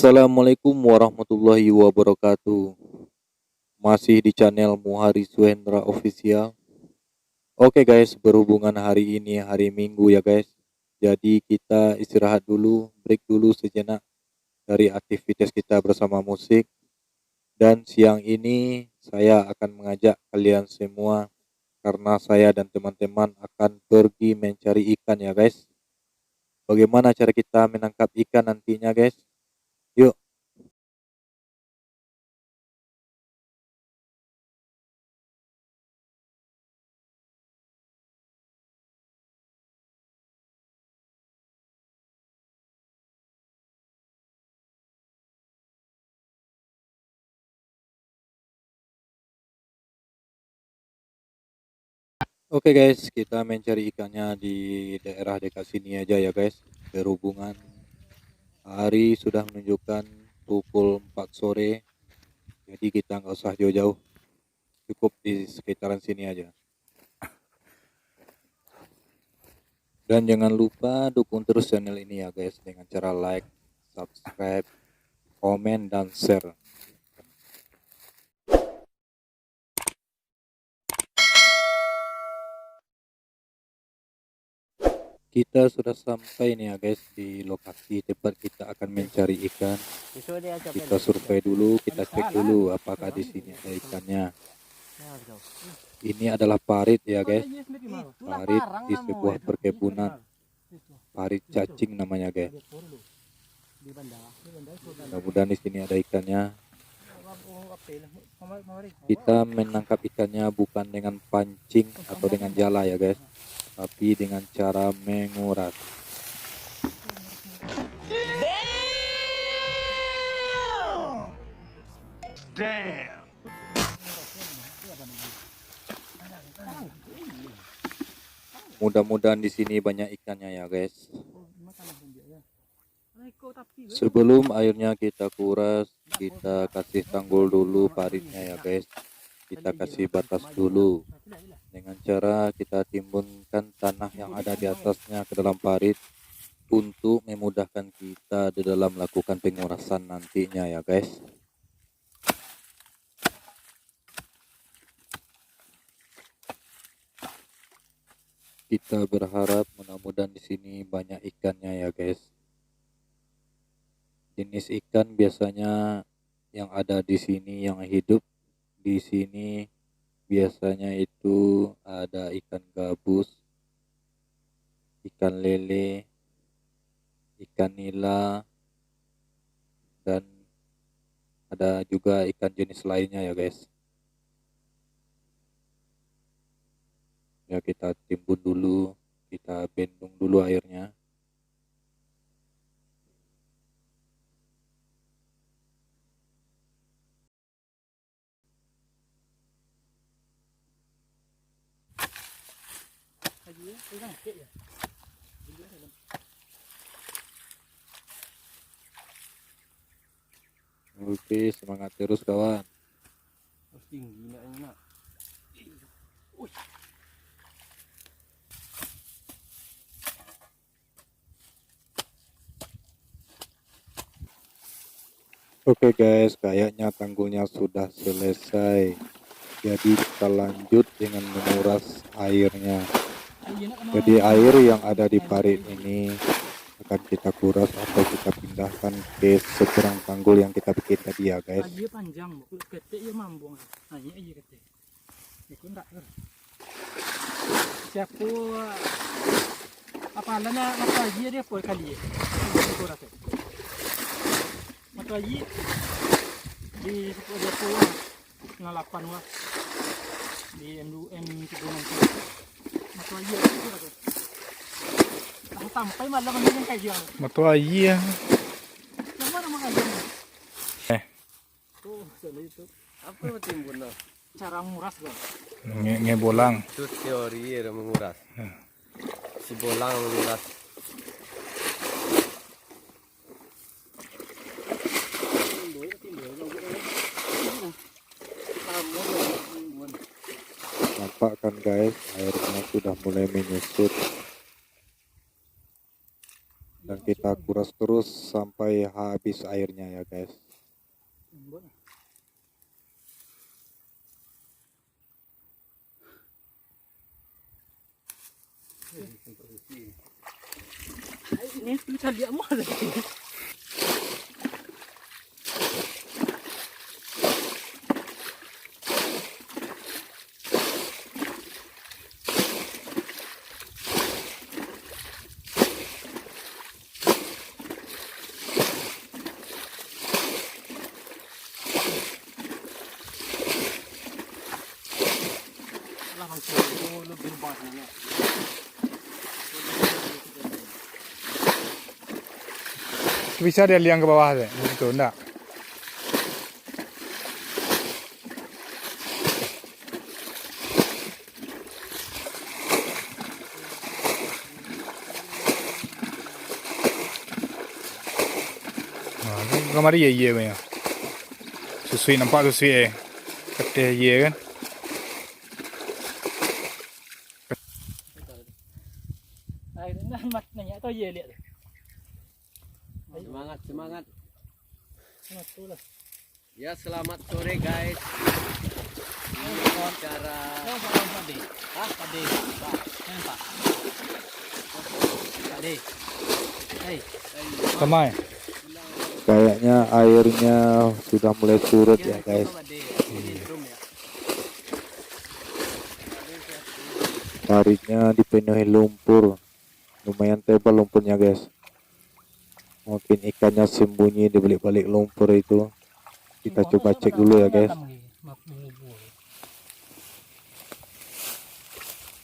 Assalamualaikum warahmatullahi wabarakatuh. Masih di channel Muhari Suhendra Official. Oke guys, berhubungan hari ini hari Minggu ya guys. Jadi kita istirahat dulu, break dulu sejenak dari aktivitas kita bersama musik. Dan siang ini saya akan mengajak kalian semua karena saya dan teman-teman akan pergi mencari ikan ya guys. Bagaimana cara kita menangkap ikan nantinya guys? Yuk. Oke guys, kita mencari ikannya di daerah dekat sini aja ya guys. Berhubungan hari sudah menunjukkan pukul 4 sore, jadi kita nggak usah jauh-jauh, cukup di sekitaran sini aja. Dan jangan lupa dukung terus channel ini ya guys dengan cara like, subscribe, komen, dan share. Kita sudah sampai nih ya guys di lokasi tempat kita akan mencari ikan. Kita survei dulu, kita cek dulu apakah di sini ada ikannya. Ini adalah parit ya guys, parit di sebuah perkebunan, parit cacing namanya guys. Mudah-mudahan di sini ada ikannya. Kita menangkap ikannya bukan dengan pancing atau dengan jala ya guys, tapi dengan cara menguras. Damn. Mudah-mudahan di sini banyak ikannya ya guys. Sebelum airnya kita kuras, kita kasih tanggul dulu paritnya ya guys. Kita kasih batas dulu dengan cara kita timbunkan tanah yang ada di atasnya ke dalam parit untuk memudahkan kita di dalam melakukan pengurasan nantinya ya guys. Kita berharap mudah-mudahan di sini banyak ikannya ya guys. Jenis ikan biasanya yang ada di sini, yang hidup di sini biasanya itu ada ikan gabus, ikan lele, ikan nila, dan ada juga ikan jenis lainnya ya guys. Ya kita timbun dulu, kita bendung dulu airnya. Oke, semangat terus kawan. Oke guys, kayaknya tanggulnya sudah selesai. Jadi kita lanjut dengan menguras airnya. Jadi air yang ada di parit ini akan kita kuras atau kita pindahkan ke seberang tanggul yang kita bikin tadi ya guys. Lagi di depo ngalapan wah di M2M itu nanti matu aja itu sampai malam ini kayak gimana matu aja yang mana makanya tuh itu apa timbun cara nguras bang ngebolang itu teori ya menguras si bolang menguras. Nampak kan guys, airnya sudah mulai menyusut dan kita kuras terus sampai habis airnya ya guys. Ini tulisan dia mau ada. Lah langsung lu berubah sana. Bisa dia liang ke bawah deh, itu enggak. Kemari ye punya. Susui nampak susui kete ye kan. Ai nah mat nanya atau ye lihat. Semangat, semangat. Mat tu lah. Ya, selamat sore guys. Ini cara Oh, pade. Ah, pade. Pak. Nampak. Pade. Hei. Samai. Kayaknya airnya sudah mulai surut ya guys. Tariknya dipenuhi lumpur, lumayan tebal lumpurnya guys. Mungkin ikannya sembunyi di balik-balik lumpur itu. Kita coba cek dulu ya guys.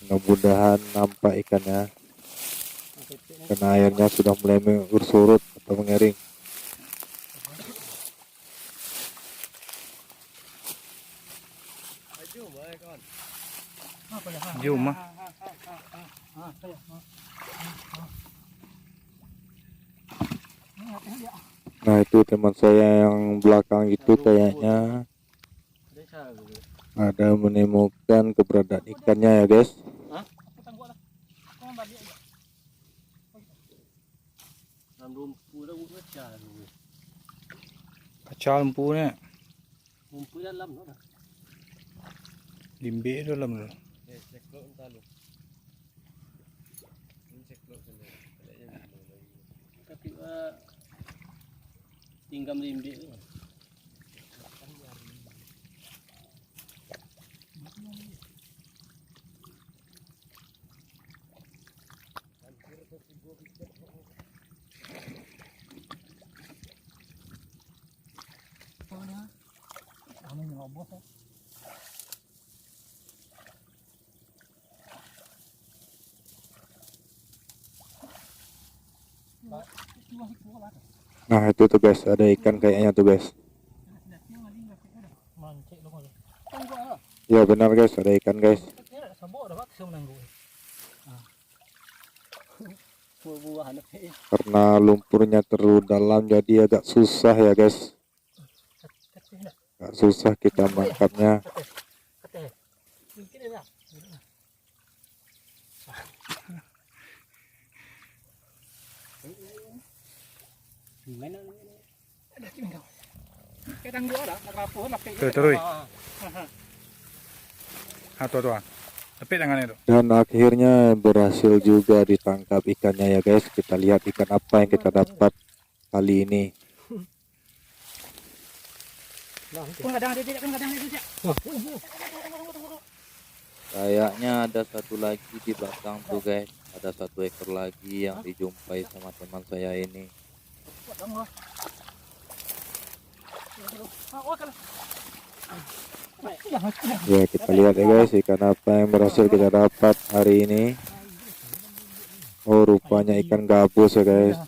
Mudah-mudahan nampak ikannya, karena airnya sudah mulai surut atau mengering. Jom ah. Nah itu teman saya yang belakang itu kayaknya ada menemukan keberadaan ikannya ya guys. Kacau lempu ni. Ngumpul dalam tu. Limbe dalam tu. Ceklok entar lu. Ini ceklok sendiri. Tapi tinggal limbik tu. Kami nyobos. Nah itu tuh guys, ada ikan kayaknya tuh guys. Mancik lu kau. Ya benar guys, ada ikan guys. Sabok dah pak semenanggu. Buah-buahan apa? Karena lumpurnya terlalu dalam jadi agak susah ya guys. Agak susah kita mangkapnya. Mungkin ada. Mana ni? Ada tinggal. Kadang gua ada, rapuh nak Terus terus. Atau tu ah. Tapi tangan itu. Dan akhirnya berhasil juga ditangkap ikannya ya guys. Kita lihat ikan apa yang kita dapat kali ini. Kadang dia tidak, kadang dia tidak. Kayaknya ada satu lagi di belakang tuh guys. Ada satu ekor lagi yang dijumpai sama teman saya ini. Ya kita lihat ya guys, ikan apa yang berhasil kita dapat hari ini. Oh rupanya ikan gabus ya guys.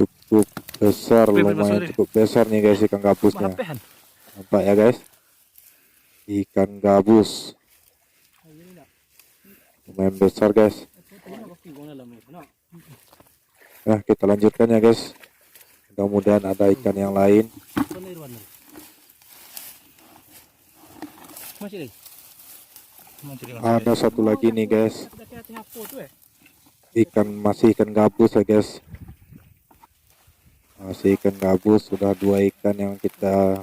Cukup besar, lumayan cukup besar nih guys ikan gabusnya. Nampak ya guys, ikan gabus lumayan besar guys. Nah kita lanjutkan ya guys, mudah-mudahan ada ikan yang lain. Ada satu lagi nih guys. masih ikan gabus ya guys. Masih ikan gabus, sudah 2 ikan yang kita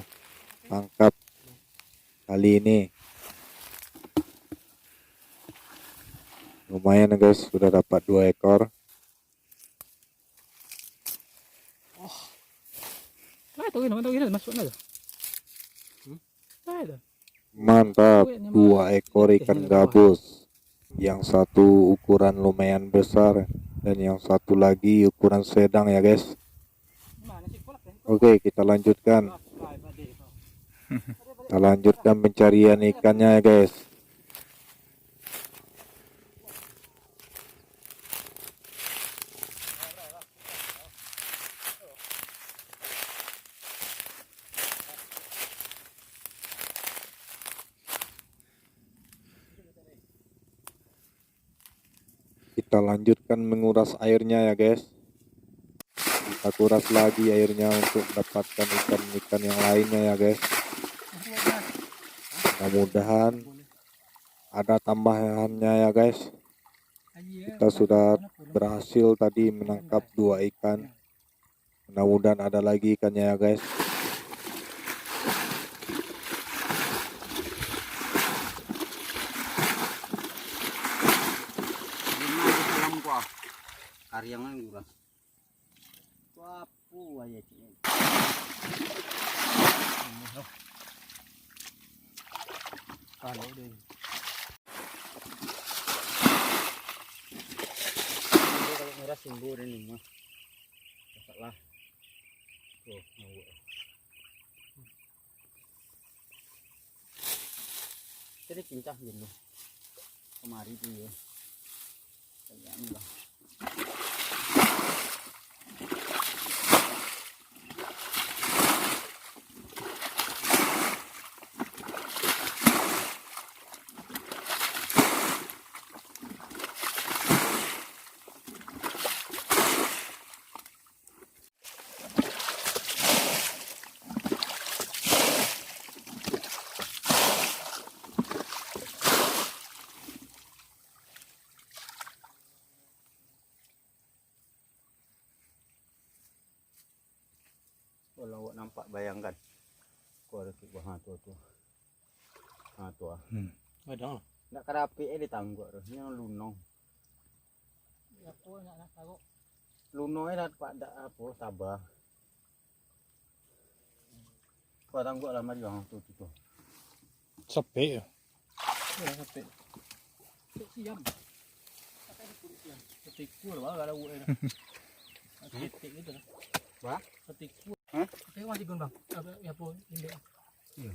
tangkap kali ini. Lumayan ya guys, sudah dapat 2 ekor. Ah, ito gina, masuk na. Ah, ito. Mantap, 2 ekor ikan gabus. Yang satu ukuran lumayan besar dan yang satu lagi ukuran sedang ya guys. Oke, kita lanjutkan. Kita lanjutkan pencarian ikannya ya guys. Kita lanjutkan menguras airnya ya guys. Kita kuras lagi airnya untuk mendapatkan ikan-ikan yang lainnya ya guys. Mudah-mudahan ada tambahannya ya guys. Kita sudah berhasil tadi menangkap 2 ikan. Mudah-mudahan ada lagi ikannya ya guys. Karyangan gurah. Wapu aja cik. Kalau deh. Kalau merah simbur ini mah. Salah. Tuh, mau. Jadi kincah dulu. Kemari tuh ya. Kayak ini lah. Kalau awak nampak bayangkan. Kau ada bawah tu. Ha tu ah. Ada. Nak kerapi ditangguk tu. Yang lunong. Ya po nak tahu. Lunong dapat dak apa sabar. Kau tangguk lah mari bang tu. Sepi ya. Ya sampai. Siam. Pakai kulit siam. Ketikul lah ada uwe dah. Ketik gitu lah. Wah? Ketikul. Hah? Oke, masih gun bang. Ya po ini. Iya.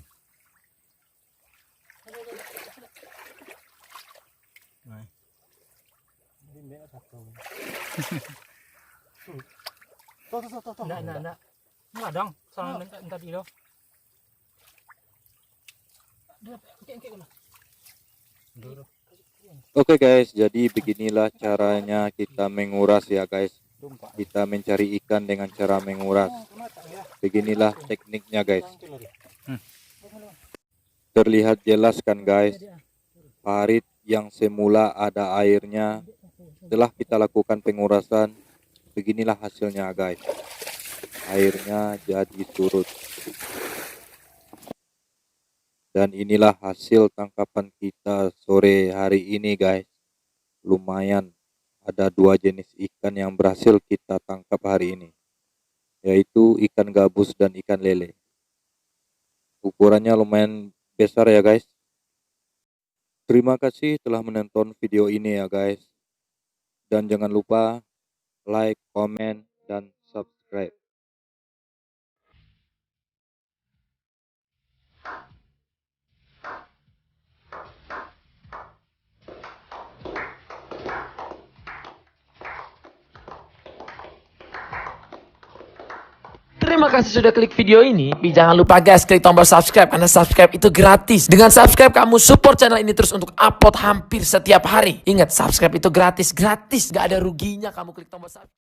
Nah. Ini satu. Tuh. Nak. Enggak dong. Soalnya tadi lo. Dia kek lah. Oke guys, jadi beginilah caranya kita menguras ya guys. Kita mencari ikan dengan cara menguras. Beginilah tekniknya guys. Terlihat jelas kan guys, parit yang semula ada airnya, setelah kita lakukan pengurasan, beginilah hasilnya guys. Airnya jadi surut. Dan inilah hasil tangkapan kita sore hari ini guys. Lumayan, ada 2 jenis ikan yang berhasil kita tangkap hari ini, yaitu ikan gabus dan ikan lele. Ukurannya lumayan besar ya guys. Terima kasih telah menonton video ini ya guys. Dan jangan lupa like, komen, dan subscribe. Terima kasih sudah klik video ini. Tapi jangan lupa guys, klik tombol subscribe karena subscribe itu gratis. Dengan subscribe kamu support channel ini terus untuk upload hampir setiap hari. Ingat, subscribe itu gratis. Gak ada ruginya kamu klik tombol subscribe.